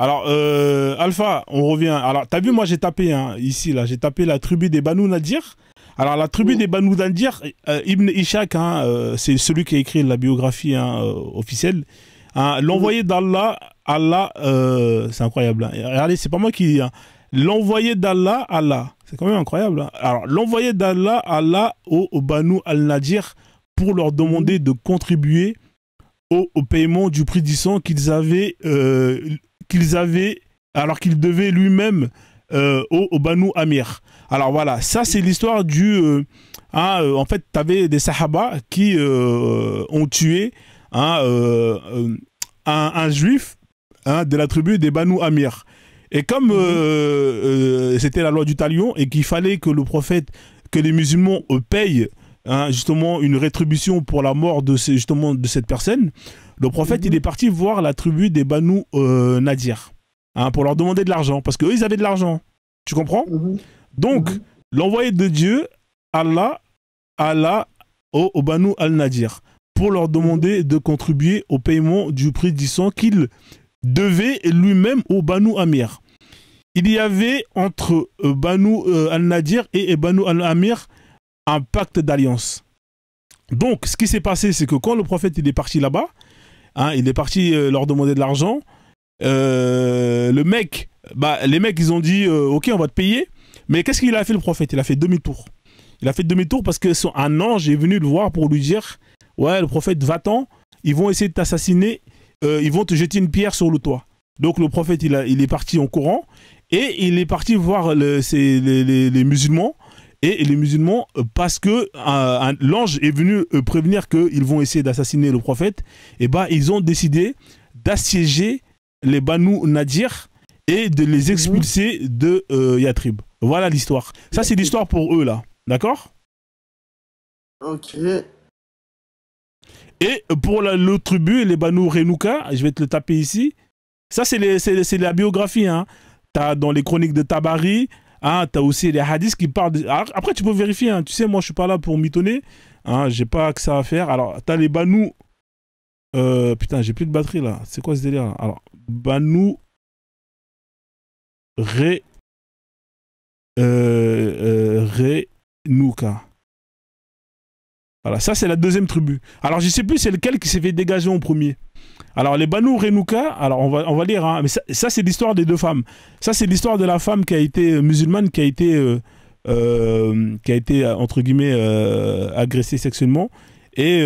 Alors, Alpha, on revient. Alors, t'as vu, moi, j'ai tapé, hein, ici, là, j'ai tapé la tribu des Banu Nadir. Alors, la tribu des Banu Nadir, Ibn Ishaq, hein, c'est celui qui a écrit la biographie hein, officielle. Hein, l'envoyé d'Allah, c'est incroyable. Hein. Regardez, c'est pas moi qui dis. Hein. L'envoyé d'Allah, Allah. C'est quand même incroyable. Hein. Alors, l'envoyé d'Allah, Allah, au Banu al-Nadir, pour leur demander de contribuer au paiement du prix du sang alors qu'il devait lui-même au Banu Amir. Alors voilà, ça c'est l'histoire du... en fait, tu avais des Sahaba qui ont tué un juif de la tribu des Banu Amir. Et comme c'était la loi du talion et qu'il fallait que le prophète, que les musulmans payent justement une rétribution pour la mort de cette personne, le prophète il est parti voir la tribu des Banu Nadir pour leur demander de l'argent parce qu'eux ils avaient de l'argent, tu comprends? Donc l'envoyé de Dieu Allah au Banu al-Nadir pour leur demander de contribuer au paiement du prix du sang qu'il devait lui-même au Banu Amir. Il y avait entre Banu al-Nadir et Banu al-Amir un pacte d'alliance. Donc, ce qui s'est passé, c'est que quand le prophète il est parti là-bas, il est parti leur demander de l'argent, les mecs, ils ont dit ok, on va te payer. Mais qu'est-ce qu'il a fait le prophète? Il a fait demi-tour. Il a fait demi-tour parce qu'un ange est venu le voir pour lui dire ouais, le prophète, va-t'en, ils vont essayer de t'assassiner, ils vont te jeter une pierre sur le toit. Donc, le prophète, il est parti en courant et il est parti voir les musulmans. Et les musulmans, parce que l'ange est venu prévenir qu'ils vont essayer d'assassiner le prophète, et ils ont décidé d'assiéger les Banu Nadir et de les expulser de Yatrib. Voilà l'histoire. Ça, c'est l'histoire pour eux, là. D'accord? Ok. Et pour l'autre tribu, les Banu Renouka, je vais te le taper ici. Ça, c'est la biographie. Hein. Tu as dans les chroniques de Tabari... tu as aussi les hadiths qui parlent... Après, tu peux vérifier. Hein. Tu sais, moi, je suis pas là pour mitonner. J'ai pas que ça à faire. Alors, tu as les Banu... putain, j'ai plus de batterie, là. C'est quoi ce délire, là? Alors, Banu... Renouka. Voilà, ça, c'est la deuxième tribu. Alors, je sais plus c'est lequel qui s'est fait dégager en premier. Alors, les Banu Renouka, alors on va lire, hein, mais ça c'est l'histoire des deux femmes. Ça, c'est l'histoire de la femme qui a été musulmane, qui a été entre guillemets, agressée sexuellement. Et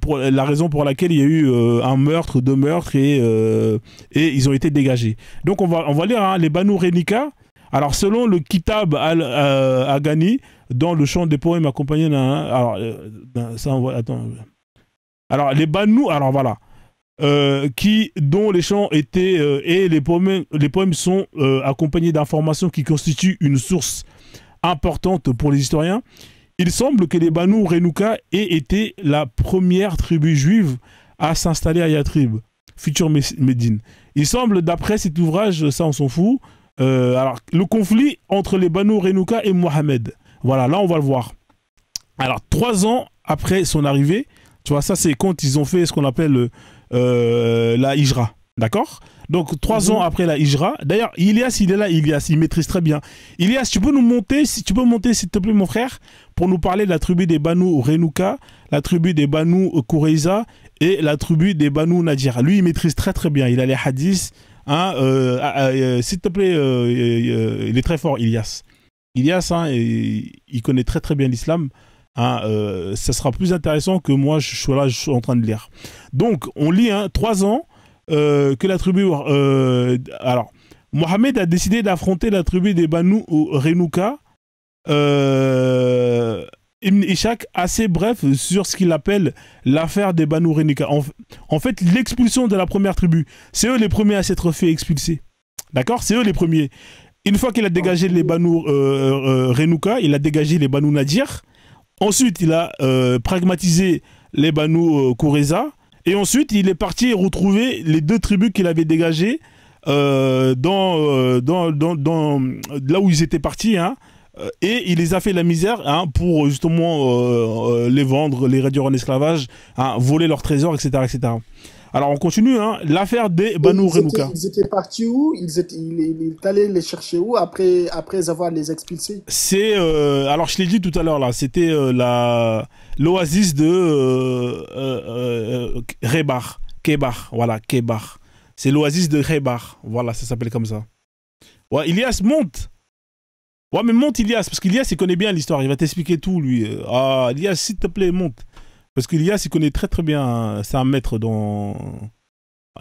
pour la raison pour laquelle il y a eu un meurtre, deux meurtres, et ils ont été dégagés. Donc, on va lire hein, les Banu Renouka. Alors, selon le Kitab al-Aghani, dans le chant des poèmes accompagné d'un... Alors, ça, on va... Attends. Alors, les Banu... Alors, voilà. Dont les chants étaient... et les poèmes sont accompagnés d'informations qui constituent une source importante pour les historiens. Il semble que les Banu Renouka aient été la première tribu juive à s'installer à Yatrib, future Médine. Il semble, d'après cet ouvrage, ça on s'en fout, alors, le conflit entre les Banu Renouka et Mohamed. Voilà, là on va le voir. Alors, 3 ans après son arrivée, tu vois, ça c'est quand ils ont fait ce qu'on appelle la Hijra. D'accord? Donc, 3 ans après la Hijra. D'ailleurs, Ilyas, il est là, Ilyas, il maîtrise très bien. Ilyas, tu peux nous monter, s'il te plaît, mon frère, pour nous parler de la tribu des Banu Renouka, la tribu des Banu Koureza et la tribu des Banu Nadir. Lui, il maîtrise très très bien. Il a les hadiths. S'il te plaît, il est très fort, Ilyas. Ilyas, il connaît très très bien l'islam. Ça sera plus intéressant que moi, je suis en train de lire. Donc, on lit 3 ans que la tribu... alors, Mohamed a décidé d'affronter la tribu des Banu Renouka. Ibn Ishaq, assez bref sur ce qu'il appelle l'affaire des Banu Renouka. En fait, l'expulsion de la première tribu, c'est eux les premiers à s'être fait expulser. D'accord? C'est eux les premiers. Une fois qu'il a dégagé les Banu Renouka, il a dégagé les Banu Nadir. Ensuite, il a pragmatisé les Banu Koureza. Et ensuite, il est parti retrouver les 2 tribus qu'il avait dégagées là où ils étaient partis. Et il les a fait la misère pour justement les vendre, les réduire en esclavage, voler leurs trésors, etc., etc. Alors on continue, hein. L'affaire des Banu Renouka. Ils étaient partis où? Il est allé les chercher où après avoir les expulsés? C'est alors je l'ai dit tout à l'heure là, c'était l'oasis de Rebar, Kebar, voilà Kebar. C'est l'oasis de Rebar, voilà ça s'appelle comme ça. Ouais, Ilias monte. Ouais mais monte Ilias parce qu'Ilias il connaît bien l'histoire, il va t'expliquer tout lui. Ah Ilias s'il te plaît monte parce qu'Ilias il connaît très très bien, hein. C'est un maître dans.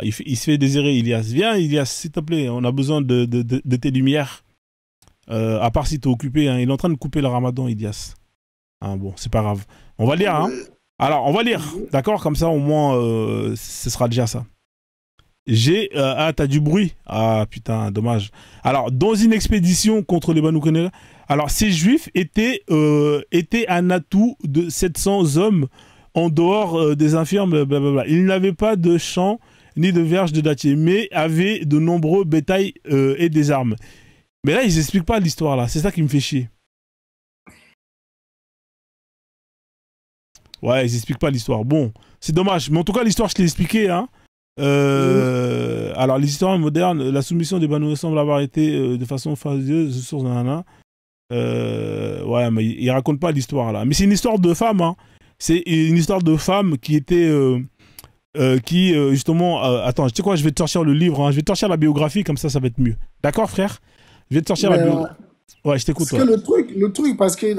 Il se fait désirer Ilias. Viens Ilias s'il te plaît, on a besoin de tes lumières. À part si t'es occupé, hein. Il est en train de couper le ramadan, Ilias. Hein, bon, c'est pas grave. On va lire, hein. Alors, on va lire, d'accord? Comme ça, au moins, ce sera déjà ça. Ah, t'as du bruit. Ah, putain, dommage. Alors, dans une expédition contre les Banu Qurayza, alors, ces juifs étaient un atout de 700 hommes en dehors des infirmes, blablabla. Ils n'avaient pas de champs ni de verges de dattier, mais avaient de nombreux bétails et des armes. Mais là, ils expliquent pas l'histoire, là. C'est ça qui me fait chier. Ouais, ils expliquent pas l'histoire. Bon, c'est dommage. Mais en tout cas, l'histoire, je t'ai expliqué, hein. Alors, les historiens modernes, la soumission des Banu semble avoir été de façon fastidieuse, source d'un ouais, mais ils racontent pas l'histoire, là. Mais c'est une histoire de femme, hein. C'est une histoire de femme qui était... justement... attends, tu sais quoi, je vais te sortir le livre, hein. Je vais te sortir la biographie, comme ça va être mieux. D'accord, frère? Je vais te sortir la biographie. Ouais, je t'écoute, Parce que ouais. le truc, parce que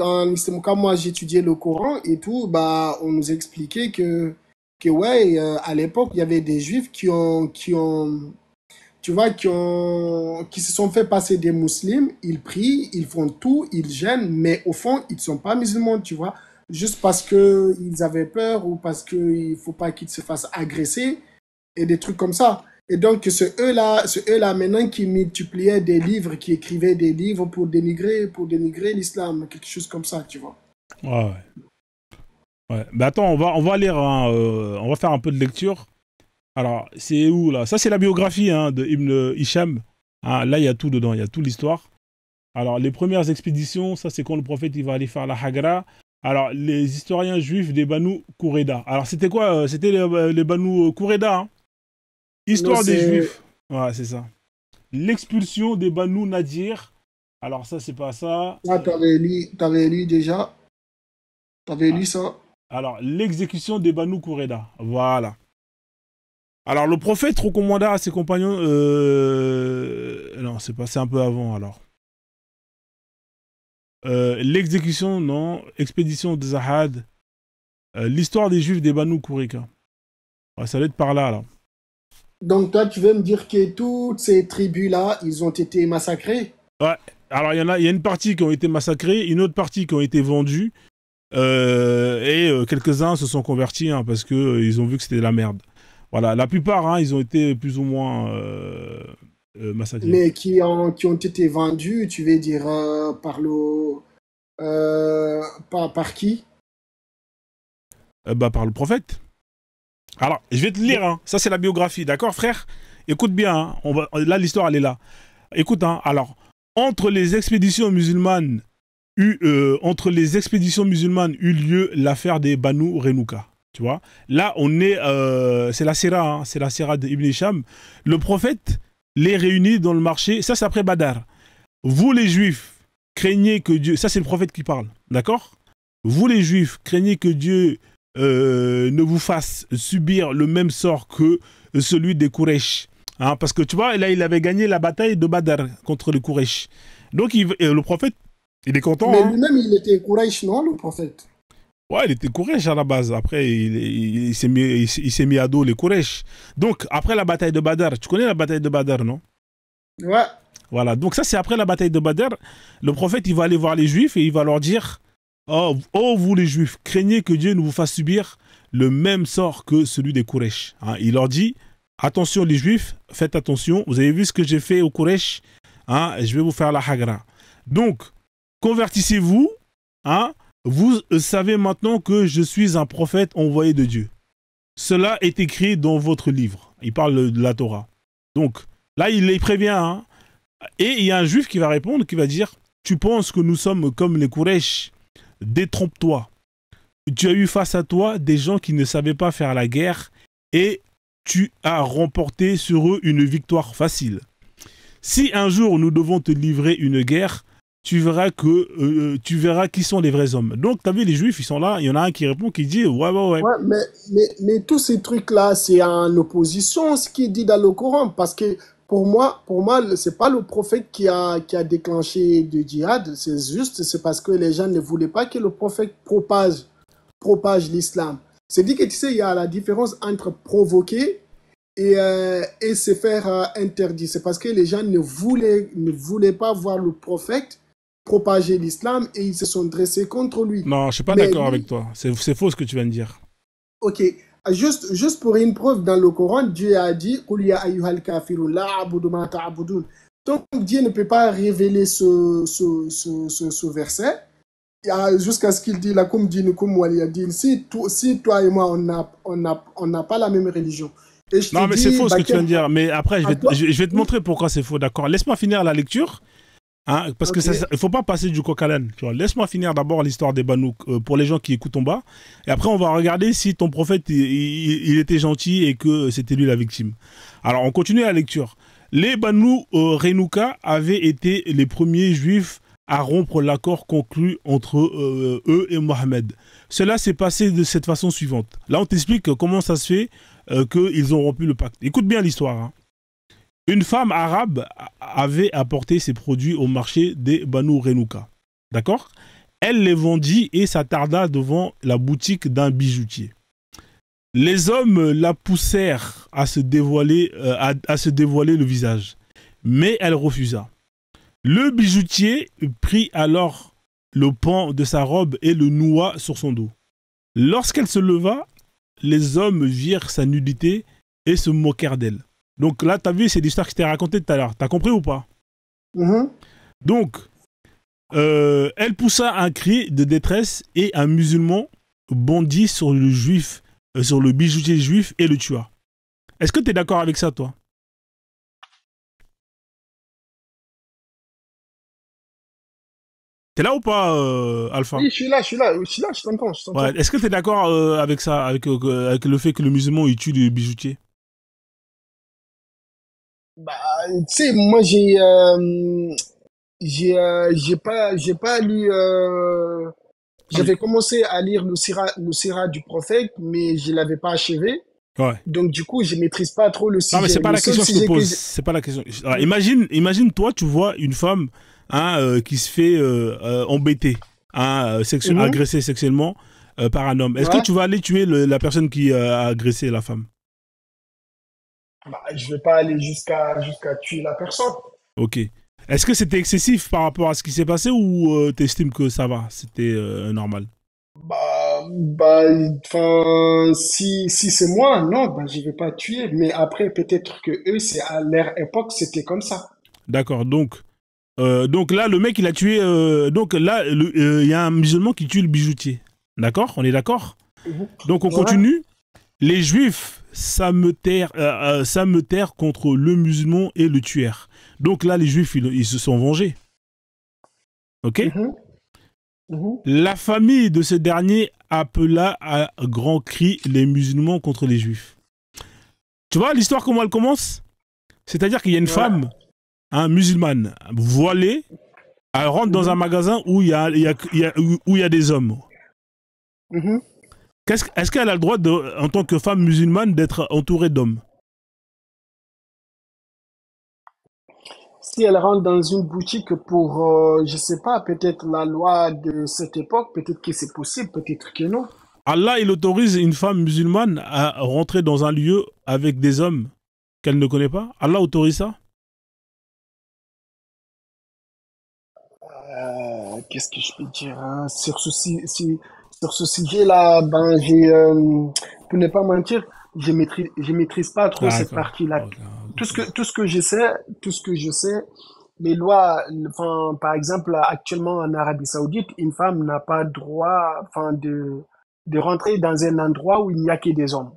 quand moi j'étudiais le Coran et tout, bah, on nous expliquait que ouais, à l'époque, il y avait des juifs tu vois, qui se sont fait passer des musulmans, ils prient, ils font tout, ils gênent, mais au fond, ils ne sont pas musulmans, tu vois. Juste parce qu'ils avaient peur ou parce qu'il ne faut pas qu'ils se fassent agresser et des trucs comme ça. Et donc, ce eux-là maintenant qui multipliaient des livres, qui écrivaient des livres pour dénigrer l'islam, quelque chose comme ça, tu vois. Ouais, ouais. Ouais. Mais attends, on va lire, hein, on va faire un peu de lecture. Alors, c'est où là? Ça, c'est la biographie, hein, de Ibn Hisham. Hein, là, il y a tout dedans, il y a toute l'histoire. Alors, les premières expéditions, ça, c'est quand le prophète il va aller faire la Hagra. Alors, les historiens juifs des Banu Qurayza. Alors, c'était quoi? C'était les Banu Qurayza, hein. Non, Histoire des c'est... juifs. Ouais, c'est ça. L'expulsion des Banu Nadir. Alors, ça, c'est pas ça. Ah, t'avais lu déjà. T'avais Ah, lu ça. alors, l'exécution des Banu Qurayza. Voilà. Alors, le prophète recommanda à ses compagnons... Non, c'est passé un peu avant, alors. L'exécution, non. Expédition de Zahad. L'histoire des Juifs des Banu Qurayza. Ouais, ça va être par là, là. Donc, toi, tu veux me dire que toutes ces tribus-là, ils ont été massacrés? Ouais. Alors, il y a une partie qui ont été massacrés, une autre partie qui ont été vendus, et quelques-uns se sont convertis, hein, parce qu'ils ont vu que c'était de la merde. Voilà, la plupart, hein, ils ont été plus ou moins massacrés. Mais qui ont été vendus, tu veux dire, par qui? Bah, par le prophète. Alors, je vais te lire, hein. Ça c'est la biographie, d'accord frère? Écoute bien, hein. Là l'histoire elle est là. Écoute, hein. Alors, entre les expéditions musulmanes eut lieu l'affaire des Banu Renouka. Tu vois? Là, c'est la Sira, hein. C'est la Sira d'Ibn Hisham. Le prophète les réunit dans le marché, ça c'est après Badar. Vous les juifs, craignez que Dieu... Ça c'est le prophète qui parle, d'accord? Vous les juifs, craignez que Dieu ne vous fasse subir le même sort que celui des Quraysh. Hein, parce que tu vois, là il avait gagné la bataille de Badr contre les Quraysh. Donc le prophète, il est content. Mais Hein. lui-même, il était Quraysh, non, le prophète? Ouais, il était Quraysh à la base. Après, il s'est mis à dos les Quraysh. Donc, après la bataille de Badr, tu connais la bataille de Badr, non? Ouais. Voilà, donc ça c'est après la bataille de Badr. Le prophète, il va aller voir les juifs et il va leur dire: oh, vous les juifs, craignez que Dieu ne vous fasse subir le même sort que celui des Quraysh. Hein, il leur dit: attention les juifs, faites attention, vous avez vu ce que j'ai fait aux Quraysh, hein, je vais vous faire la Hagra. Donc, convertissez-vous, hein, vous savez maintenant que je suis un prophète envoyé de Dieu. Cela est écrit dans votre livre. Il parle de la Torah. Donc, là, il les prévient. Hein. Et il y a un juif qui va répondre, qui va dire: tu penses que nous sommes comme les Quraysh? Détrompe-toi. Tu as eu face à toi des gens qui ne savaient pas faire la guerre et tu as remporté sur eux une victoire facile. Si un jour nous devons te livrer une guerre, tu verras qui sont les vrais hommes. Donc, tu as vu, les Juifs, ils sont là. Il y en a un qui répond, qui dit, ouais. Ouais, mais tous ces trucs-là, c'est en opposition ce qui est dit dans le Coran. Parce que pour moi, c'est pas le prophète qui a déclenché le djihad. C'est juste, c'est parce que les gens ne voulaient pas que le prophète propage l'islam. C'est dit que tu sais, il y a la différence entre provoquer et se faire interdire. C'est parce que les gens ne voulaient pas voir le prophète propager l'islam et ils se sont dressés contre lui. Non, je suis pas Mais d'accord avec lui, toi. C'est faux ce que tu viens de dire. ok, juste pour une preuve, dans le Coran, Dieu a dit Qul ya ayyuhal kafirun la a'budu ma ta'budun. Donc Dieu ne peut pas révéler ce verset jusqu'à ce qu'il dit la kum dinukum waliya din. Si toi et moi on n'a pas la même religion. Et je Non, te mais c'est dis, faux ce bah, que tu viens de dire. Mais après, à toi, je vais te montrer pourquoi c'est faux, d'accord? Laisse-moi finir la lecture. Hein, parce que ok, il ne faut pas passer du coq à l'âne. Laisse-moi finir d'abord l'histoire des Banouk pour les gens qui écoutent en bas. Et après, on va regarder si ton prophète il était gentil et que c'était lui la victime. Alors, on continue la lecture. Les Banu Renouka avaient été les premiers juifs à rompre l'accord conclu entre eux et Mohammed. Cela s'est passé de cette façon suivante. Là, on t'explique comment ça se fait qu'ils ont rompu le pacte. Écoute bien l'histoire. Hein. Une femme arabe avait apporté ses produits au marché des Banu Renouka. D'accord? Elle les vendit et s'attarda devant la boutique d'un bijoutier. Les hommes la poussèrent à se dévoiler le visage, mais elle refusa. Le bijoutier prit alors le pan de sa robe et le noua sur son dos. Lorsqu'elle se leva, les hommes virent sa nudité et se moquèrent d'elle. Donc là, tu as vu, c'est l'histoire que je t'ai racontée tout à l'heure. Tu as compris ou pas? mhm, Donc, elle poussa un cri de détresse et un musulman bondit sur le juif, sur le bijoutier juif et le tua. Est-ce que tu es d'accord avec ça, toi? T'es là ou pas, Alpha? oui, je t'entends, je Ouais. t'entends. Est-ce que tu es d'accord avec ça, avec le fait que le musulman il tue le bijoutier? Bah, tu sais, moi j'ai pas lu. Ah, mais- J'avais commencé à lire le Sira du prophète, mais je l'avais pas achevé. Ouais. Donc du coup, je maîtrise pas trop le Non, mais c'est sujet. pas Le la seul question que je te sujet que pose. j'ai... C'est pas la question. Alors, imagine, toi, tu vois une femme hein, qui se fait embêter, hein, Mhm. agresser sexuellement par un homme. Est-ce que Ouais. tu vas aller tuer la personne qui a agressé la femme? Bah, je vais pas aller jusqu'à tuer la personne. Ok. Est-ce que c'était excessif par rapport à ce qui s'est passé ou t'estimes que ça va? C'était normal? Bah, enfin, si c'est moi, non, bah, je vais pas tuer. Mais après, peut-être que eux, c'est à leur époque, c'était comme ça. D'accord. Donc là, le mec, il a tué. Donc là, il y a un musulman qui tue le bijoutier. D'accord? On est d'accord? Mhm. Donc on Ouais. continue. Les juifs s'ameutèrent contre le musulman et le tuèrent. Donc là, les juifs, ils se sont vengés. Ok? Mhm. Mhm. La famille de ce dernier appela à grands cris les musulmans contre les juifs. Tu vois l'histoire comment elle commence? C'est-à-dire qu'il y a une Ouais. femme, hein, musulmane, voilée, elle rentre dans un Mhm. magasin où il y a des hommes. Mhm. Est-ce qu'elle a le droit, en tant que femme musulmane, d'être entourée d'hommes? Si elle rentre dans une boutique pour, je sais pas, peut-être la loi de cette époque, peut-être que c'est possible, peut-être que non. Allah, il autorise une femme musulmane à rentrer dans un lieu avec des hommes qu'elle ne connaît pas? Allah autorise ça? Qu'est-ce que je peux dire hein, sur ce sujet-là, ben pour ne pas mentir, je maîtrise pas trop cette D'accord. partie-là. Ok, Tout ce que je sais, tout ce que je sais, les lois, enfin, par exemple, actuellement en Arabie Saoudite, une femme n'a pas droit, enfin, de rentrer dans un endroit où il n'y a que des hommes.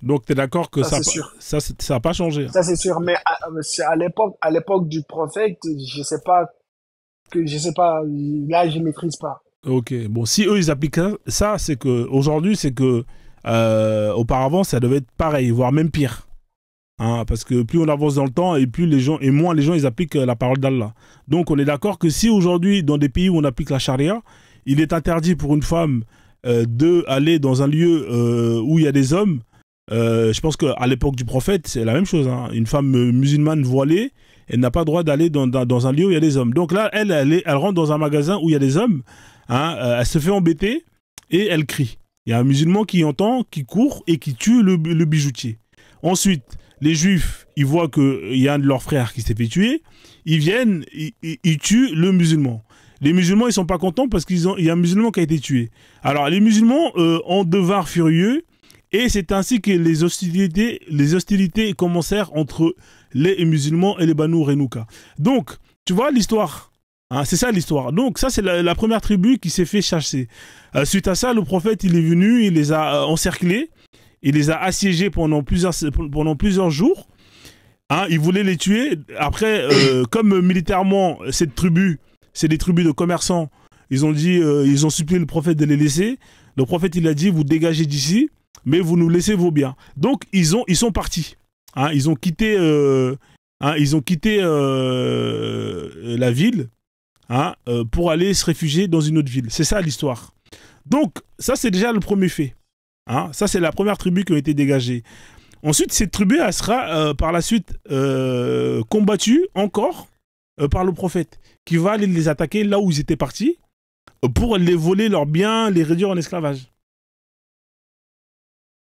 donc tu es d'accord que Ça, c'est sûr. ça a pas changé? Ça, c'est sûr. Mais c'est à l'époque du prophète, je sais pas, là, je maîtrise pas. Ok. Bon, si eux, ils appliquent ça, c'est que aujourd'hui, c'est que auparavant, ça devait être pareil, voire même pire. Hein, parce que plus on avance dans le temps et plus les gens et moins les gens ils appliquent la parole d'Allah. Donc on est d'accord que si aujourd'hui dans des pays où on applique la charia, il est interdit pour une femme de aller dans un lieu où il y a des hommes. Je pense qu'à l'époque du prophète c'est la même chose. Hein. Une femme musulmane voilée, elle n'a pas le droit d'aller dans un lieu où il y a des hommes. Donc là elle rentre dans un magasin où il y a des hommes. Hein, elle se fait embêter et elle crie. Il y a un musulman qui entend, qui court et qui tue le bijoutier. Ensuite, les juifs, ils voient qu'il y a un de leurs frères qui s'est fait tuer, ils viennent, ils tuent le musulman. Les musulmans, ils sont pas contents parce qu'il y a un musulman qui a été tué. Alors, les musulmans en devinrent furieux et c'est ainsi que les hostilités commencèrent entre les musulmans et les Banu Renouka. Donc, tu vois l'histoire. Hein, c'est ça l'histoire. Donc ça, c'est la première tribu qui s'est fait chasser. Suite à ça, le prophète, il est venu, il les a encerclés, il les a assiégés pendant plusieurs jours. Hein, il voulait les tuer. Après, comme militairement, cette tribu, c'est des tribus de commerçants, ils ont supplié le prophète de les laisser. Le prophète, il a dit, vous dégagez d'ici, mais vous nous laissez vos biens. Donc, ils sont partis. Hein, ils ont quitté la ville. Hein, pour aller se réfugier dans une autre ville. C'est ça l'histoire. Donc, ça, c'est déjà le premier fait. Hein, ça, c'est la première tribu qui a été dégagée. Ensuite, cette tribu, elle sera par la suite combattue encore par le prophète, qui va aller les attaquer là où ils étaient partis pour les voler leurs biens, les réduire en esclavage.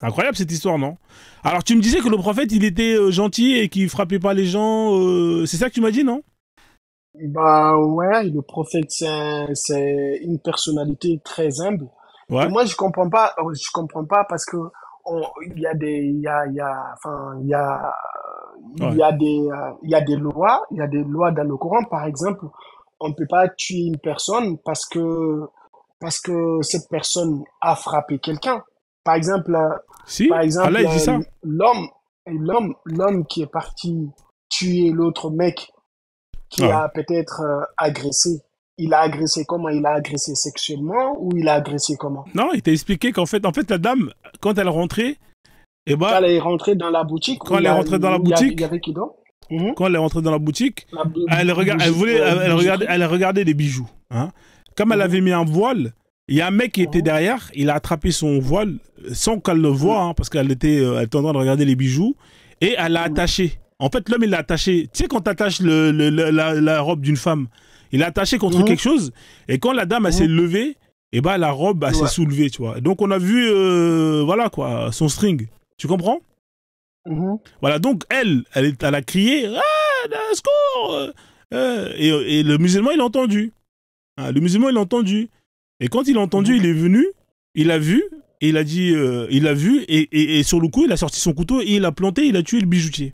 C'est incroyable cette histoire, non? Alors, tu me disais que le prophète, il était gentil et qu'il frappait pas les gens. C'est ça que tu m'as dit, non? Bah ouais, le prophète, c'est une personnalité très humble. Et Ouais. moi, je comprends pas parce que il y a des, il y a, enfin, Ouais. il y a des lois dans le Coran. Par exemple, on ne peut pas tuer une personne parce que cette personne a frappé quelqu'un. Par exemple, Si, Allah, il dit ça. l'homme, l'homme qui est parti tuer l'autre mec qui Ouais. a peut-être agressé. Il a agressé comment? Il a agressé sexuellement ou il a agressé comment? Non, il t'a expliqué en fait, la dame, quand elle rentrait, eh ben, Quand elle est rentrée dans la boutique quand elle est rentrée dans la il y boutique, avait qui donc? Mhm. quand elle est rentrée dans la boutique, La elle regardait les bijoux. Hein. Comme elle Mhm. avait mis un voile, il y a un mec qui était Mhm. derrière, il a attrapé son voile sans qu'elle le voie, hein, parce qu'elle était en train de regarder les bijoux, et elle l'a Mhm. attaché. En fait, l'homme, il l'a attaché. Tu sais, quand tu attaches la robe d'une femme, il l'a attaché contre Mhm. quelque chose, et quand la dame, elle s'est Mhm. levée, et ben la robe, elle s'est Ouais. soulevée, tu vois. Donc, on a vu, voilà, quoi, son string. Tu comprends? Mhm. Voilà, donc elle a crié ah, au secours et le musulman, il a entendu. Hein, le musulman, il a entendu. Et quand il a entendu, Mhm. il est venu, il a vu, et il a dit, il a vu, et sur le coup, il a sorti son couteau et il a planté, il a tué le bijoutier.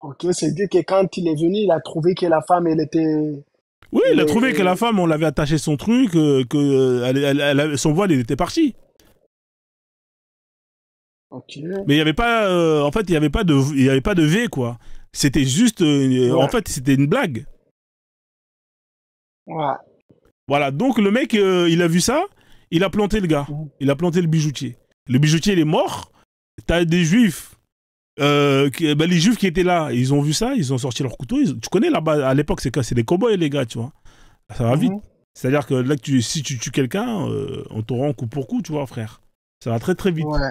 Ok, c'est dit que quand il est venu, il a trouvé que la femme, Oui, il elle a trouvé que la est, femme, on l'avait attaché son truc, son voile, il était parti. ok, Mais il n'y avait pas, en fait, il y avait pas de V, quoi. C'était juste, en ouais, fait, c'était une blague. ouais. Voilà, donc le mec, il a vu ça, il a planté le gars, Mhm. il a planté le bijoutier. Le bijoutier, il est mort. T'as des juifs, les juifs qui étaient là, ils ont vu ça, ils ont sorti leur couteau. Tu connais là-bas, à l'époque, c'est des cow-boys, les gars, tu vois. Ça va vite. Mhm. C'est-à-dire que là, si tu tues quelqu'un, on te rend coup pour coup, tu vois, frère. Ça va très très vite. Ouais.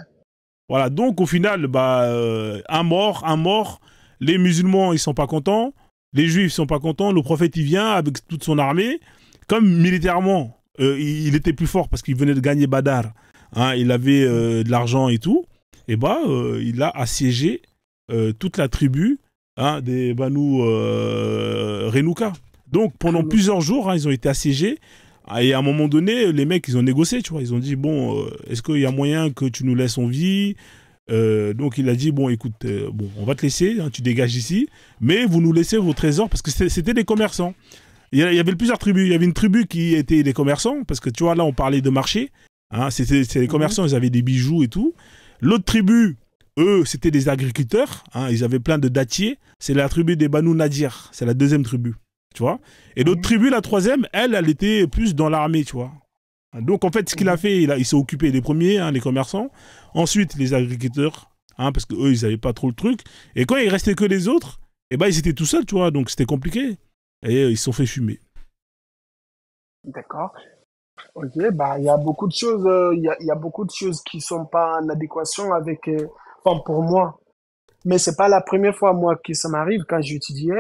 Voilà, donc au final, un mort. Les musulmans, ils sont pas contents. Les juifs, ils sont pas contents. Le prophète, il vient avec toute son armée. Comme militairement, il était plus fort parce qu'il venait de gagner Badar. Hein, il avait de l'argent et tout. Et il a assiégé toute la tribu, hein, des Banu Renouka. Donc pendant plusieurs jours, hein, ils ont été assiégés. Et à un moment donné, les mecs, ils ont négocié, tu vois. Ils ont dit, bon, est-ce qu'il y a moyen que tu nous laisses en vie? Donc il a dit, bon, écoute, bon, on va te laisser, hein, tu dégages ici, mais vous nous laissez vos trésors, parce que c'était des commerçants. Il y avait plusieurs tribus. Il y avait une tribu qui était des commerçants, parce que tu vois, là, on parlait de marché. Hein, c'était les Mhm. commerçants, ils avaient des bijoux et tout. L'autre tribu, eux, c'était des agriculteurs. Hein, ils avaient plein de dattiers. C'est la tribu des Banu Nadir. C'est la deuxième tribu. Tu vois. Et l'autre Mhm. tribu, la troisième, elle était plus dans l'armée, tu vois. Donc, en fait, ce qu'il a Mhm. fait, il s'est occupé des premiers, hein, les commerçants. Ensuite, les agriculteurs. hein, parce que eux ils avaient pas trop le truc. Et quand il restait que les autres, et ben ils étaient tout seuls, tu vois, donc c'était compliqué. Et ils se sont fait fumer. D'accord. Ok, bah, il y a beaucoup de choses, il y a beaucoup de choses qui sont pas en adéquation avec, enfin, pour moi. Mais c'est pas la première fois, moi, que ça m'arrive. Quand j'étudiais,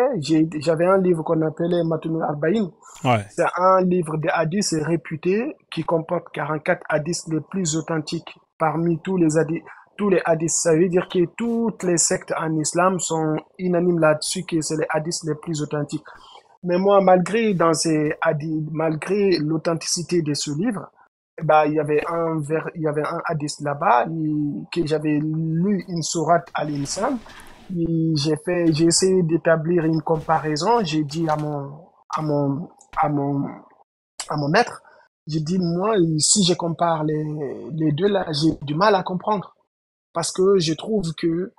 j'avais un livre qu'on appelait Matoun Arbaïn. Ouais. C'est un livre de hadiths réputé qui comporte 44 hadiths les plus authentiques parmi tous les hadiths. Ça veut dire que toutes les sectes en islam sont unanimes là-dessus que c'est les hadiths les plus authentiques. Mais moi, malgré l'authenticité de ce livre, bah, il y avait un hadith là-bas, que j'avais lu une sourate à l'insan. J'ai essayé d'établir une comparaison. J'ai dit à mon, à mon maître, j'ai dit, moi, si je compare les deux là, j'ai du mal à comprendre. Parce que je trouve que,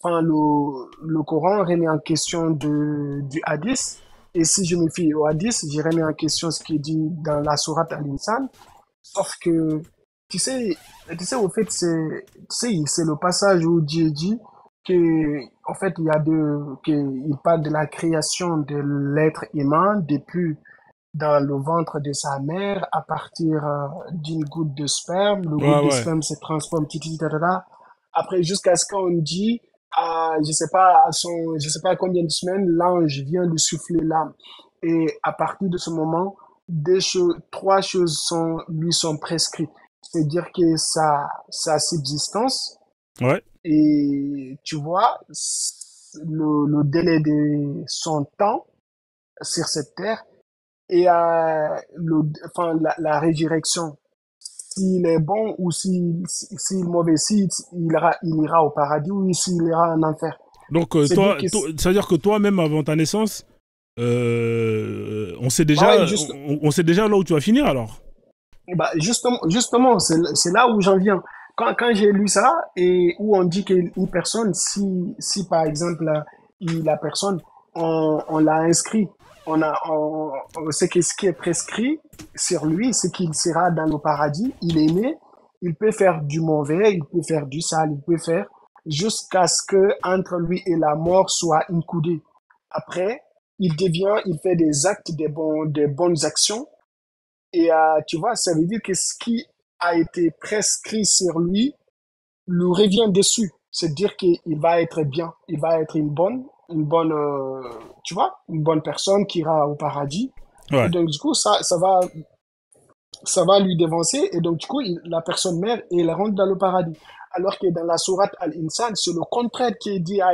enfin, le Coran remet en question du hadith. Et si je me fie au hadith, je remets en question ce qui est dit dans la sourate Al-Insan. Sauf que, tu sais, au fait, c'est le passage où Dieu dit que, en fait, qu'il parle de la création de l'être humain depuis dans le ventre de sa mère à partir d'une goutte de sperme. Le Ouais, goutte de ouais. sperme se transforme, titi, tatata. Après, jusqu'à ce qu'on dit, je sais pas, je sais pas à combien de semaines, l'ange vient lui souffler l'âme. Et à partir de ce moment, trois choses lui sont prescrites. C'est-à-dire que sa subsistance Ouais. et, tu vois, le délai de son temps sur cette terre et enfin, la résurrection. S'il est bon ou s'il est mauvais, il ira au paradis ou s'il ira en enfer. Donc, C'est dire que, ça veut dire que toi-même, avant ta naissance, bah ouais, on sait déjà là où tu vas finir alors. justement, c'est là où j'en viens. Quand j'ai lu ça et où on dit qu'une personne, si par exemple, la personne, on l'a inscrit, on sait que ce qui est prescrit sur lui, c'est qu'il sera dans le paradis, il est né, il peut faire du mauvais, il peut faire du sale, il peut faire jusqu'à ce que entre lui et la mort soit une coudée. Après, il fait des actes, des bonnes actions et tu vois, ça veut dire que ce qui a été prescrit sur lui lui revient dessus. C'est-à-dire qu'il va être bien, il va être tu vois, une bonne personne qui ira au paradis. Et Ouais. donc, du coup, ça va lui dévancer. Et donc, du coup, la personne meurt et elle rentre dans le paradis. Alors que dans la sourate Al-Insan, c'est le contraire qui est dit à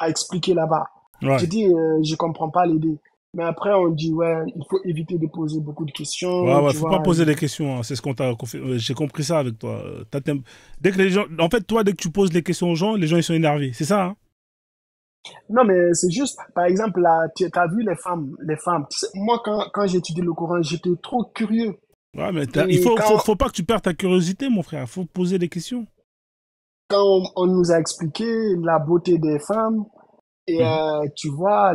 expliquer là-bas. J'ai Ouais. dit, je comprends pas l'idée. Mais après, on dit, ouais, il faut éviter de poser beaucoup de Ouais, questions, ouais, tu faut pas vois. poser des questions, hein. C'est ce qu'on t'a j'ai compris ça avec toi. Dès que les gens, en fait, toi, dès que tu poses les questions aux gens, les gens ils sont énervés. C'est ça, hein. Non, mais c'est juste, par exemple, là, tu as vu les femmes. Tu sais, moi, quand j'ai étudié le Coran, j'étais trop curieux. Ouais, mais il Et faut pas que tu perdes ta curiosité, mon frère. Faut poser des questions. quand on nous a expliqué la beauté des femmes, et Mhm. tu vois,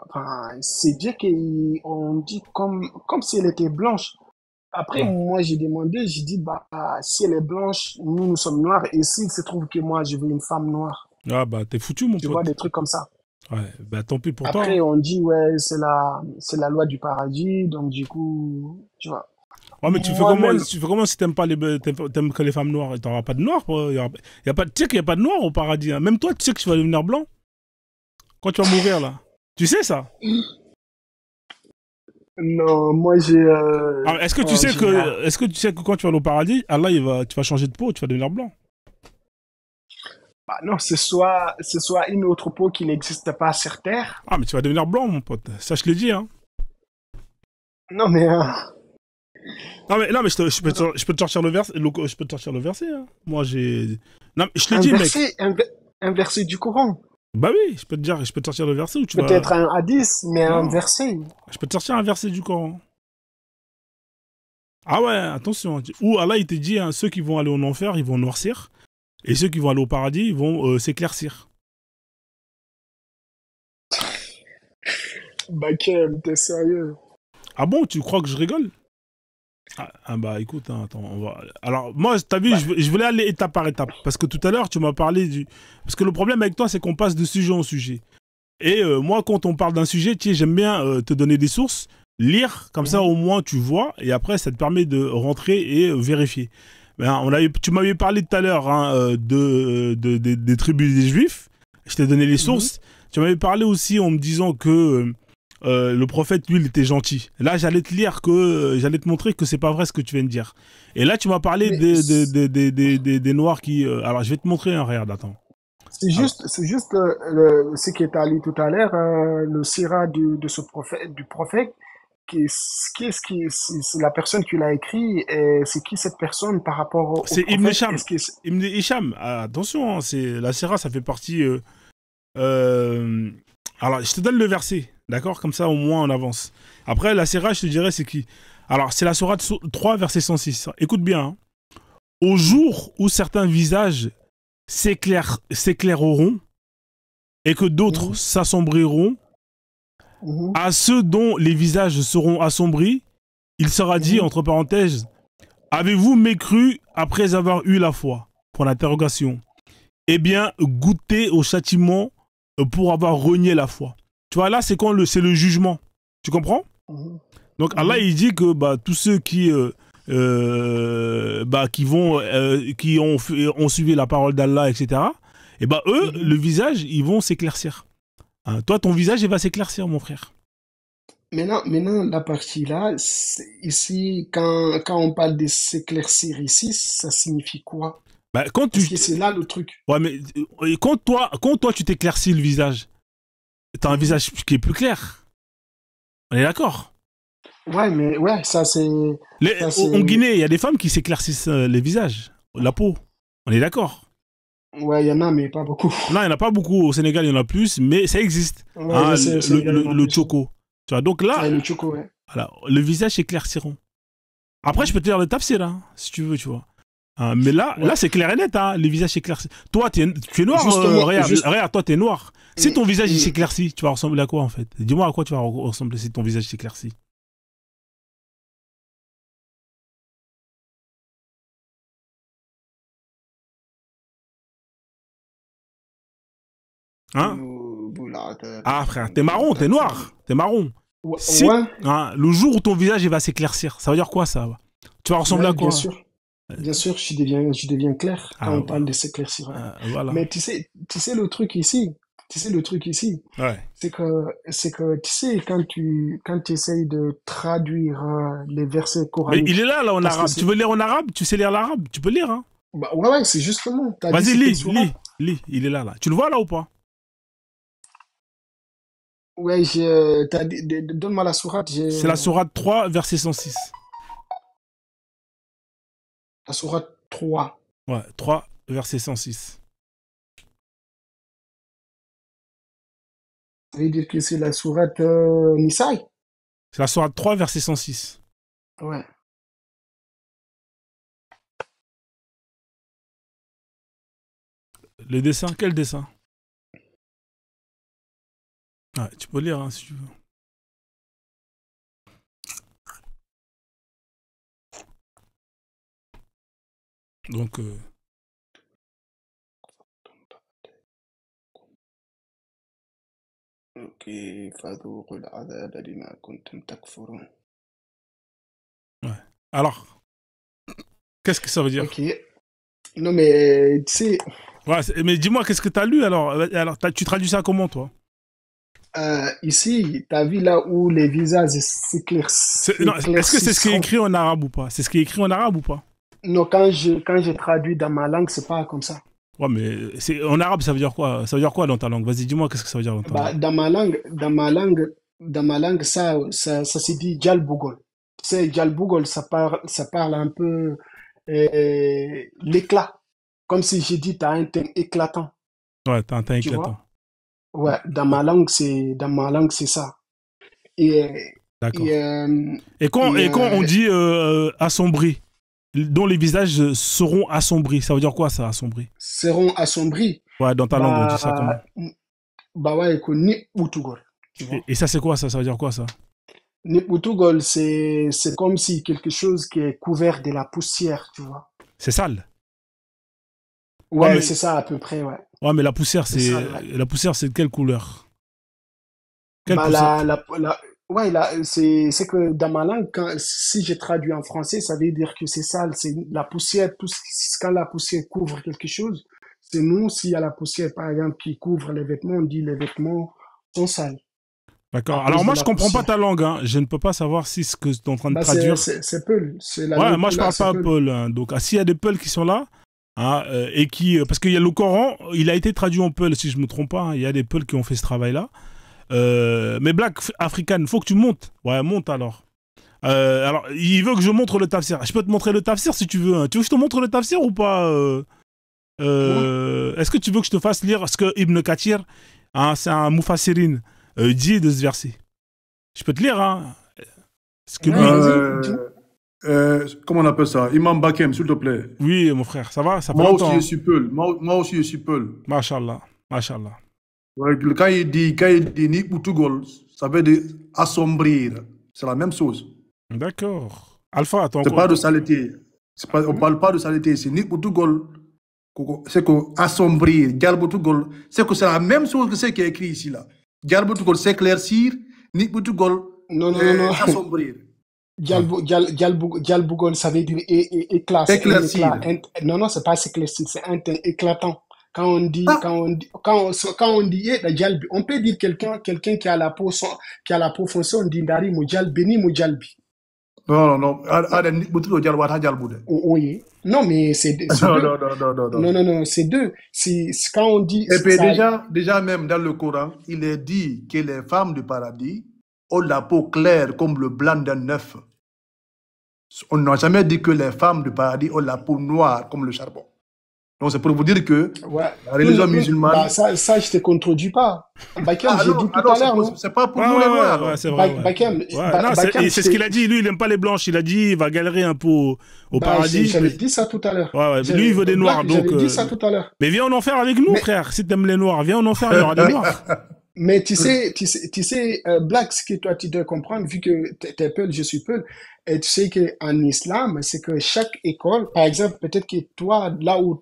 enfin, c'est dire qu'on dit comme si elle était blanche. Après, Ouais. moi, j'ai demandé, j'ai dit, bah, si elle est blanche, nous sommes noirs, et s'il se trouve que moi, je veux une femme noire, Ah bah t'es foutu, mon tu vois, pote. des trucs comme ça. Ouais, bah tant pis pour toi, Après, hein. on dit, ouais, c'est la loi du paradis, donc du coup, tu vois. Ouais, mais Moi-même, tu fais comment si t'aimes pas t'aimes que les femmes noires? T'auras pas de noirs, y a pas, tu sais qu'il y a pas de noirs au paradis, hein. Même toi, tu sais que tu vas devenir blanc quand tu vas mourir là. Tu sais ça? non, moi, Alors, est-ce que tu sais que quand tu vas aller au paradis, Allah, tu vas changer de peau, tu vas devenir blanc. bah, non, c'est soit une autre peau qui n'existe pas sur Terre. Ah, mais tu vas devenir blanc, mon pote. Ça, je te l'ai dit, hein. Non, mais, Non, mais je peux te sortir le verset, je peux te sortir le verset, hein. Moi, j'ai. Non, mais je te l'ai un dit, mec. verset, un verset du Coran. Bah oui, je peux te dire, je peux te sortir le verset où tu vas. Peut-être un hadith, mais un Non, verset. je peux te sortir un verset du Coran. Ah ouais, attention. Où Allah, il te dit, hein, ceux qui vont aller en enfer, ils vont noircir. Et ceux qui vont aller au paradis, ils vont s'éclaircir. Bakel, t'es sérieux? Ah bon, tu crois que je rigole? Bah écoute, hein, attends, on va... Alors moi, t'as vu, Bah, je voulais aller étape par étape. Parce que tout à l'heure, tu m'as parlé du... Parce que le problème avec toi, c'est qu'on passe de sujet en sujet. Et moi, quand on parle d'un sujet, tu sais, j'aime bien te donner des sources, lire, comme ça mhm, au moins tu vois, et après ça te permet de rentrer et vérifier. Ben, tu m'avais parlé tout à l'heure hein, des tribus des Juifs, je t'ai donné les mhm. sources. Tu m'avais parlé aussi en me disant que le prophète, lui, il était gentil. Là, j'allais te lire que, j'allais te montrer que c'est pas vrai ce que tu viens de dire. Et là, tu m'as parlé Mais des Noirs qui... alors, je vais te montrer, hein, regarde, attends. Alors, c'est juste ce qui est allé tout à l'heure, le sira de ce prophète, du prophète, c'est la personne qui l'a écrit, et c'est qui cette personne par rapport au c'est Ibn prophète? Hisham. Ibn Hisham, attention, hein, c'est la Sira, ça fait partie. Euh, alors, je te donne le verset, d'accord? Comme ça, au moins, on avance. Après, la Sira, je te dirais, c'est qui? Alors, c'est la Sourate 3, verset 106. Écoute bien. Hein. Au jour où certains visages s'éclaireront et que d'autres Mhm, s'assombriront, mhm, à ceux dont les visages seront assombris, il sera dit, mhm, entre parenthèses, avez-vous mécru après avoir eu la foi? Pour l'interrogation. Eh bien, goûter au châtiment pour avoir renié la foi. Tu vois, là, c'est le jugement. Tu comprends? mhm, Donc, Allah, mhm, il dit que bah, tous ceux qui ont suivi la parole d'Allah, etc., et bah, eux, mhm. le visage, ils vont s'éclaircir. Hein, toi, ton visage, il va s'éclaircir, mon frère. Maintenant, la partie là, ici, quand on parle de s'éclaircir ici, ça signifie quoi? Bah, Parce que c'est là le truc. ouais, mais quand toi, tu t'éclaircis le visage, t'as un Mhm. visage qui est plus clair. On est d'accord? Ouais, mais ouais, ça En c'est, Guinée, il y a des femmes qui s'éclaircissent les visages, la peau. On est d'accord. ouais, il y en a, mais pas beaucoup. Non, il n'y en a pas beaucoup. Au Sénégal, il y en a plus, mais ça existe. Ouais, je Hein, sais, au Sénégal, il y en a le plus. choco. Tu vois, donc là, Ouais, le choco, ouais. voilà, le visage s'éclairciront. Après, je Mhm. peux te dire le tafsir, hein, si tu veux, tu vois. Hein, mais là Ouais. c'est clair et net, hein, les visages s'éclaircissent. Toi, tu es noir, Justement, juste, regarde, toi, tu es noir. Si mm, ton visage il mm. s'éclaircit, tu vas ressembler à quoi, en fait? Dis-moi à quoi tu vas ressembler si ton visage s'éclaircit. Hein? Ah, frère, t'es marron, t'es noir, t'es marron. Ouais, Si, ouais, hein, le jour où ton visage il va s'éclaircir, ça veut dire quoi, ça? Tu vas ressembler ouais, à quoi? bien sûr, je deviens clair quand Ah, on parle de s'éclaircir. Ouais. voilà. Mais tu sais le truc ici, tu sais le truc ici, Ouais. c'est que, tu sais, quand tu essayes de traduire les versets Mais il est coraniques, là en parce que arabe. Tu c'est, veux lire en arabe? Tu sais lire l'arabe? Tu peux lire, hein? bah, ouais, ouais, c'est justement, t'as dit Vas-y, c'est quelle lis, sourate? lis, lis. Il est là. Tu le vois là ou pas? Ouais, t'as dit, donne-moi la sourate, C'est la sourate 3, verset 106. la sourate 3. Ouais, 3, verset 106. Ça veut dire que c'est la sourate Nisaï? C'est la sourate 3, verset 106. Ouais. Le dessin, quel dessin? Ouais, tu peux lire, hein, si tu veux. Donc, Ok, فذوقوا العذاب بما كنتم تكفرون. ouais. Alors, qu'est-ce que ça veut dire? Ok. Non, mais tu sais, Ouais, mais dis-moi, qu'est-ce que t'as lu alors? Alors, tu traduis ça comment, toi? ici, t'as vu là où les visages Non, est-ce que c'est ce qui est s'éclaircisseront. écrit en arabe ou pas? C'est ce qui est écrit en arabe ou pas? Non, quand je traduis dans ma langue, c'est pas comme ça. Ouais, mais en arabe, ça veut dire quoi? Ça veut dire quoi dans ta langue? Vas-y, dis-moi, qu'est-ce que ça veut dire dans ta Bah, langue? dans ma langue, ça se dit Djalbougol. Tu sais, Djalbougol, ça parle un peu l'éclat. Comme si j'ai dit, t'as un teint éclatant, Ouais, t'as un teint tu éclatant. vois? Ouais, dans ma langue, c'est ça. Et, et, D'accord. euh, Et et quand on dit assombri, dont les visages seront assombris, ça veut dire quoi ça, assombri? seront assombris, Ouais, dans ta langue, on dit ça comment? bah, bah ouais, que ni Outugol, tu vois. Et ça, c'est quoi ça? Ça veut dire quoi ça? Niputugol, c'est comme si quelque chose qui est couvert de la poussière, tu vois. C'est sale. Ouais, Ouais, mais, c'est ça à peu près, ouais. ouais, mais C'est ça, ouais. la poussière, c'est de quelle couleur? Quelle Bah, poussière? ouais, c'est que dans ma langue, si je traduis en français, ça veut dire que c'est sale, c'est la poussière, quand la poussière couvre quelque chose, c'est nous, s'il y a la poussière, par exemple, qui couvre les vêtements, on dit les vêtements sont sales à D'accord. Alors cause de moi, je la comprends pas poussière. ta langue, hein. Je ne peux pas savoir si ce que tu es en train de Bah, traduire. c'est Peul, c'est la Ouais, langue moi, je Peul, parle c'est pas Peul. Paul, hein. Donc, s'il y a des Peuls qui sont là, hein, et qui, parce qu'il y a le Coran, il a été traduit en Peul, si je me trompe pas, hein. Il y a des Peuls qui ont fait ce travail-là. Mais Black African, faut que tu montes. Ouais, monte alors. Alors, il veut que je montre le tafsir. Je peux te montrer le tafsir si tu veux, hein. Tu veux que je te montre le tafsir ou pas Quoi? Est-ce que tu veux que je te fasse lire ce que Ibn Kathir, hein, c'est un Mufassirin, dit de ce verset? Je peux te lire, hein. Parce que Ouais, lui, vas-y, dis. Comment on appelle ça? Imam Bakem, s'il te plaît. oui, mon frère, ça va? Ça fait Moi aussi, je longtemps, hein. suis Peul. Moi aussi, je suis Peul. Mashallah, mashallah. Ouais, quand il dit ni Outugol, ça veut dire assombrir. C'est la même chose. D'accord. Alpha, attends C'est encore. pas de saleté. On ne parle pas de saleté ici. Ni Outugol, c'est que assombrir. Galboutugol, c'est que c'est la même chose que ce qui est écrit ici. Là. Galboutugol, s'éclaircir. Ni Outugol, Non, non, non, non. s'assombrir. Dialbougol, ça veut dire éclat, c'est un éclat. Éclaircir. Non, non, c'est pas éclairci, c'est un teint éclatant. Quand on dit, Ah, quand on dit, Dialbi, on peut dire quelqu'un qui a la peau, qui a la peau foncée, on dit Dari Mujalbi, ni Mujalbi. non, non, non. Ni Outugol, Dialwata, Dialboude. Oui. Non, mais c'est Non, deux. non, non, non, non, Non, non. non, non, c'est deux. Quand on dit Et puis ça, déjà même dans le Coran, il est dit que les femmes du paradis ont la peau claire comme le blanc d'un œuf. On n'a jamais dit que les femmes du paradis ont la peau noire comme le charbon. Donc c'est pour vous dire que ouais. la religion Bah, musulmane... ça, je te contredis pas. Bakem, Ah j'ai non, dit tout alors à l'heure, non? c'est pas pour Ouais, nous les ouais, noirs. ouais, Non. c'est vrai, ouais. Bakem, Ouais, non, Bakem, c'est ce qu'il a dit. Lui, il aime pas les blanches. Il a dit, il va galérer un peu au bah, paradis. j'avais dit ça tout à l'heure. Ouais, ouais. Lui, il veut des noirs. Black, Donc, j'avais dit ça tout à l'heure. mais viens en enfer avec nous, Mais, frère. Si t'aimes les noirs, viens en enfer, il y aura des noirs. mais tu sais, Black, ce que toi, tu dois comprendre, vu que t'es Peul, je suis Peul, et tu sais qu'en islam, c'est que chaque école, par exemple, peut-être que toi, là où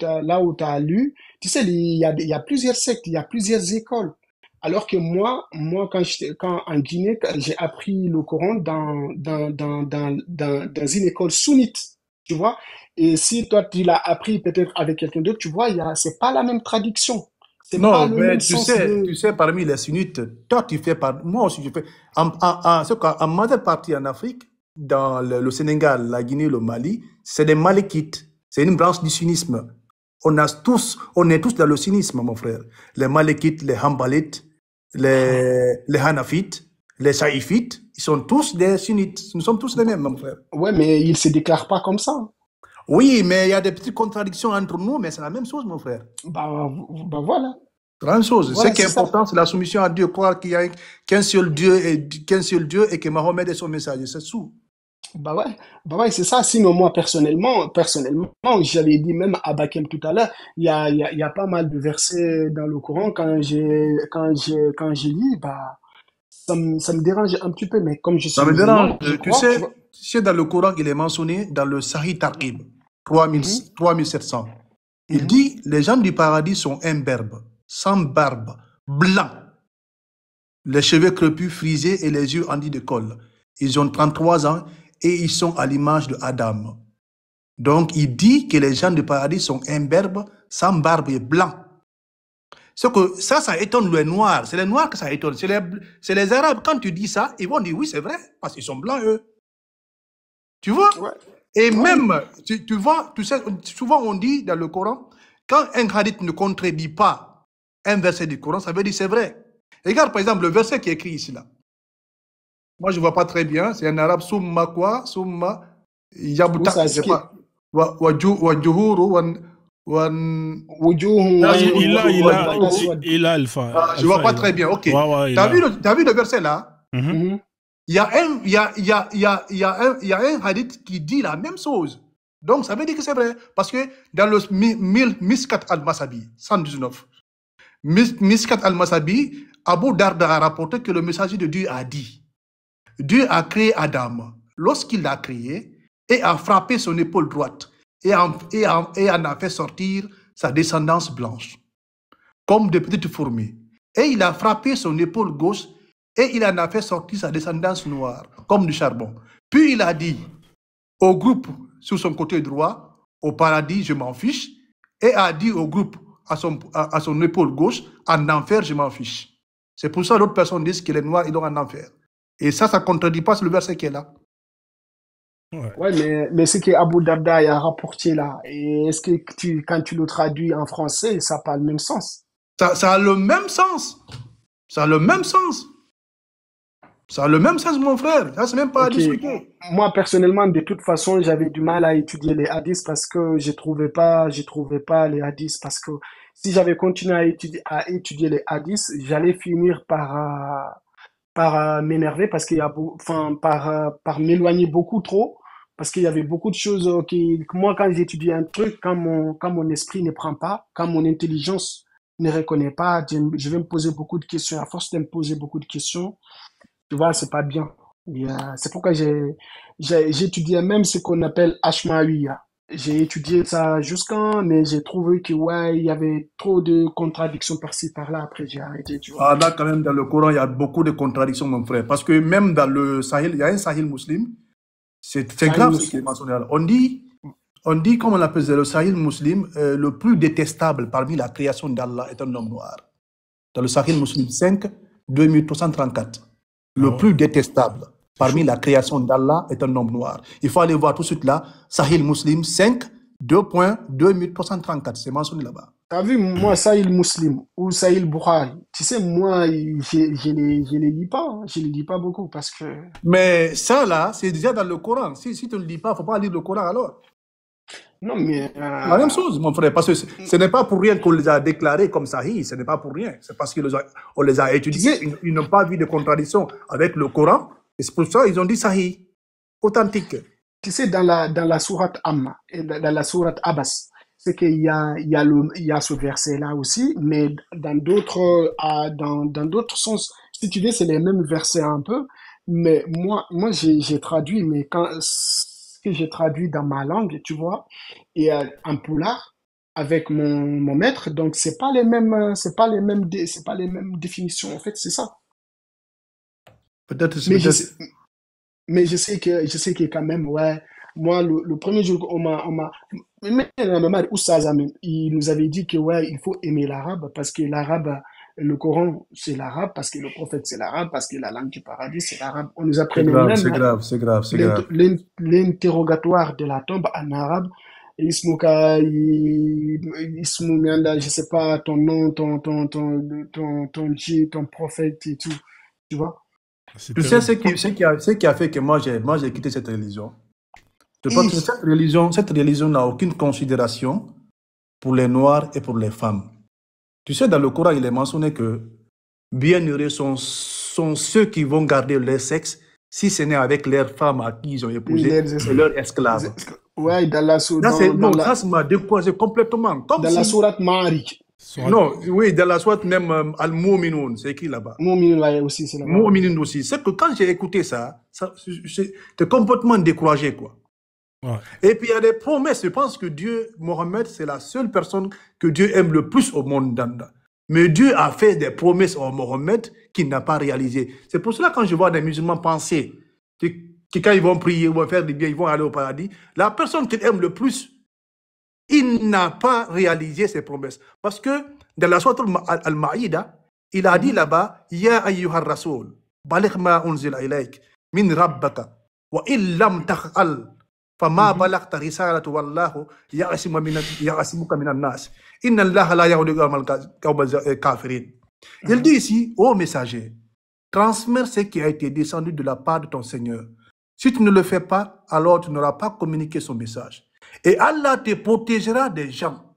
t'as lu, tu sais, il y a plusieurs sectes, il y a plusieurs écoles. Alors que moi, quand en Guinée, j'ai appris le Coran dans une école sunnite, tu vois. Et si toi, tu l'as appris peut-être avec quelqu'un d'autre, tu vois, c'est pas la même traduction. C'est pas Non, le mais même sens de... tu sais, parmi les sunnites, toi tu fais par... Moi aussi je fais... En majeure partie en Afrique, dans le Sénégal, la Guinée, le Mali, c'est des Malikites. C'est une branche du sunnisme. On est tous dans le sunnisme, mon frère. Les Malikites, les Hanbalites, les Hanafites, les Saïfites, ils sont tous des sunnites. Nous sommes tous les mêmes, mon frère. Ouais, mais ils se déclarent pas comme ça. Oui, mais il y a des petites contradictions entre nous, mais c'est la même chose, mon frère. Bah voilà. C'est la même chose. Ce Voilà, qui est c'est ça. important, c'est la soumission à Dieu, croire qu'il y a qu'un seul Dieu et que Mahomet est son messager. C'est tout. Bah ouais, c'est ça. Sinon, moi, personnellement, j'avais dit même à Bakem tout à l'heure, il y a pas mal de versets dans le Coran. Quand j'ai lu, bah, ça me dérange un petit peu. Mais comme je suis Ça me dérange. musulman, je crois, tu vois. Tu sais, dans le Coran, il est mentionné dans le Sahih Tarqib, Mhm, 3700. Il mhm. dit, les gens du paradis sont imberbes, sans barbe, blancs, les cheveux crépus, frisés et les yeux enduits de colle. Ils ont 33 ans et ils sont à l'image de Adam. Donc, il dit que les gens du paradis sont imberbes, sans barbe et blancs. C'est que ça étonne les Noirs. C'est les Noirs que ça étonne. C'est les Arabes. Quand tu dis ça, ils vont dire oui, c'est vrai, parce qu'ils sont blancs, eux. Tu vois? Ouais, Et ouais. même, tu vois, tu sais, souvent on dit dans le Coran, quand un hadith ne contredit pas un verset du Coran, ça veut dire c'est vrai. Regarde par exemple le verset qui est écrit ici là. Moi je ne vois pas très bien. C'est en arabe summa quoi, summa Où yabuta, ça je sais skip. pas. Wa juhuru wan. Wujuhun Non, aswad. il a Alpha. Ah, je ne vois Alpha, pas il a. très bien. Ok. Ouais, ouais, Tu il as vu, a. t'as vu le verset là? Mhm. Mhm. Il y a un, il y a un hadith qui dit la même chose. Donc, ça veut dire que c'est vrai. Parce que dans le Miskat al-Masabi, 119, Miskat al-Masabi, Abu Darda a rapporté que le messager de Dieu a dit Dieu a créé Adam lorsqu'il l'a créé et a frappé son épaule droite et en a fait sortir sa descendance blanche, comme de petites fourmis. Et il a frappé son épaule gauche et il en a fait sortir sa descendance noire, comme du charbon. Puis il a dit au groupe sur son côté droit, au paradis, je m'en fiche, et a dit au groupe à son épaule gauche, en enfer, je m'en fiche. C'est pour ça que d'autres personnes disent que les noirs, ils sont en enfer. Et ça ne contredit pas le verset qui est là. Ouais, mais ce que Abu Darda a rapporté là, et est-ce que quand tu le traduis en français, ça n'a pas le même sens? Ça a le même sens. Ça a le même sens. Ça a le même sens, mon frère. Ça, c'est même pas à discuter. Moi, personnellement, de toute façon, j'avais du mal à étudier les hadiths parce que je trouvais pas les hadiths parce que si j'avais continué à étudier les hadiths, j'allais finir par m'énerver parce qu'il y a par m'éloigner beaucoup trop parce qu'il y avait beaucoup de choses que moi, quand j'étudie un truc, quand mon esprit ne prend pas, quand mon intelligence ne reconnaît pas, je vais me poser beaucoup de questions. À force de me poser beaucoup de questions, tu vois, c'est pas bien. C'est pourquoi j'étudiais même ce qu'on appelle Ashmawiya. J'ai étudié ça jusqu'à, mais j'ai trouvé que, ouais, il y avait trop de contradictions par-ci, par-là. Après, j'ai arrêté, tu vois. Ah, là, quand même, dans le Coran, il y a beaucoup de contradictions, mon frère. Parce que même dans le Sahel, il y a un Sahel musulman. C'est grave ce qui est mentionné là. On dit, comme on appelle le Sahel musulman, le plus détestable parmi la création d'Allah est un homme noir. Dans le Sahel musulman 5, 2334. Le plus détestable parmi la création d'Allah est un homme noir. Il faut aller voir tout de suite là, Sahel Muslim 5, 2.2334. C'est mentionné là-bas. T'as vu, moi, Sahil Muslim ou Sahil Bukhari, tu sais, moi, je les lis pas, hein. Je les lis pas beaucoup parce que... Mais ça là, c'est déjà dans le Coran. Si tu ne le lis pas, il ne faut pas lire le Coran alors. Non, mais... La même chose, mon frère, parce que ce n'est pas pour rien qu'on les a déclarés comme Sahih, ce n'est pas pour rien. C'est parce qu'on les a étudiés, ils n'ont pas vu de contradiction avec le Coran, et c'est pour ça qu'ils ont dit Sahih, authentique. Tu sais, dans la sourate Amma, et dans la sourate Abbas, c'est qu'il y a ce verset-là aussi, mais dans d'autres sens, si tu veux, c'est les mêmes versets un peu, mais moi j'ai traduit, mais ce que j'ai traduit dans ma langue, tu vois, et en poulard, avec mon maître, donc c'est pas les mêmes définitions, en fait, c'est ça. Peut-être, Mais mais je sais que quand même, ouais, moi, le premier jour même Oustaz Amin, il nous avait dit que, ouais, il faut aimer l'arabe parce que l'arabe, le Coran, c'est l'arabe, parce que le prophète, c'est l'arabe, parce que la langue du paradis, c'est l'arabe. On nous apprenait même c'est grave. l'interrogatoire de la tombe en arabe. Ismuka, Ismu Mianda, je sais pas, ton nom, ton Dieu, ton prophète et tout, tu vois. Tu sais ce qui a fait que moi j'ai quitté cette religion. Je pense que cette religion n'a aucune considération pour les Noirs et pour les femmes. Tu sais, dans le Coran, il est mentionné que bienheureux sont ceux qui vont garder leur sexe si ce n'est avec leurs femmes à qui ils ont épousé et leurs esclaves. Ouais, ça m'a découragé complètement. Comme dans la sourate Ma'arij. Non, oui, dans la sourate même Al-Mu'minun, c'est écrit là-bas. Mu'minun aussi, c'est là-bas. Mu'minun aussi. C'est que quand j'ai écouté ça j'étais complètement découragé, quoi. Ouais. Et puis il y a des promesses. Je pense que Mohammed, c'est la seule personne que Dieu aime le plus au monde. Mais Dieu a fait des promesses à Mohammed qu'il n'a pas réalisées. C'est pour cela que quand je vois des musulmans penser que quand ils vont prier, ils vont faire du bien, ils vont aller au paradis, la personne qu'il aime le plus, il n'a pas réalisé ses promesses. Parce que dans la sourate Al-Ma'ida, il a dit là-bas, Ya ayyuhar rasoul, baligh ma unzila ilayk min rabbaka, wa illam taf'al fama balaghta risalata wallahu ya'asimuka minan nas. Inna Allah la yahdi al kafirin. Il dit ici, ô messager, transmets ce qui a été descendu de la part de ton Seigneur. Si tu ne le fais pas, alors tu n'auras pas communiqué son message. Et Allah te protégera des gens.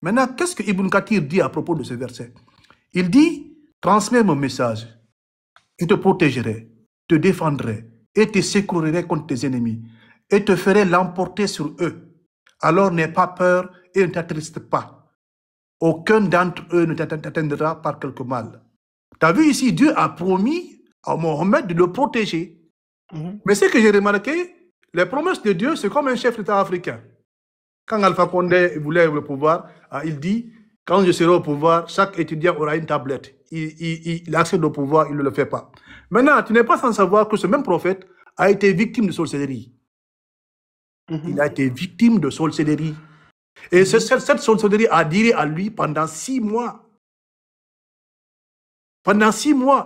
Maintenant, qu'est-ce que Ibn Kathir dit à propos de ce verset? Il dit, transmets mon message. Je te protégerai, te défendrai et te secourirai contre tes ennemis et te ferai l'emporter sur eux. Alors n'aie pas peur et ne t'attriste pas. Aucun d'entre eux ne t'atteindra par quelque mal. Tu as vu ici, Dieu a promis à Mohamed de le protéger. Mais ce que j'ai remarqué, les promesses de Dieu, c'est comme un chef d'État africain. Quand Alpha Condé voulait le pouvoir, il dit, quand je serai au pouvoir, chaque étudiant aura une tablette. Il accède au pouvoir, il ne le fait pas. Maintenant, tu n'es pas sans savoir que ce même prophète a été victime de sorcellerie. Il a été victime de sorcellerie. Et cette sorcellerie a duré à lui pendant 6 mois. Pendant 6 mois.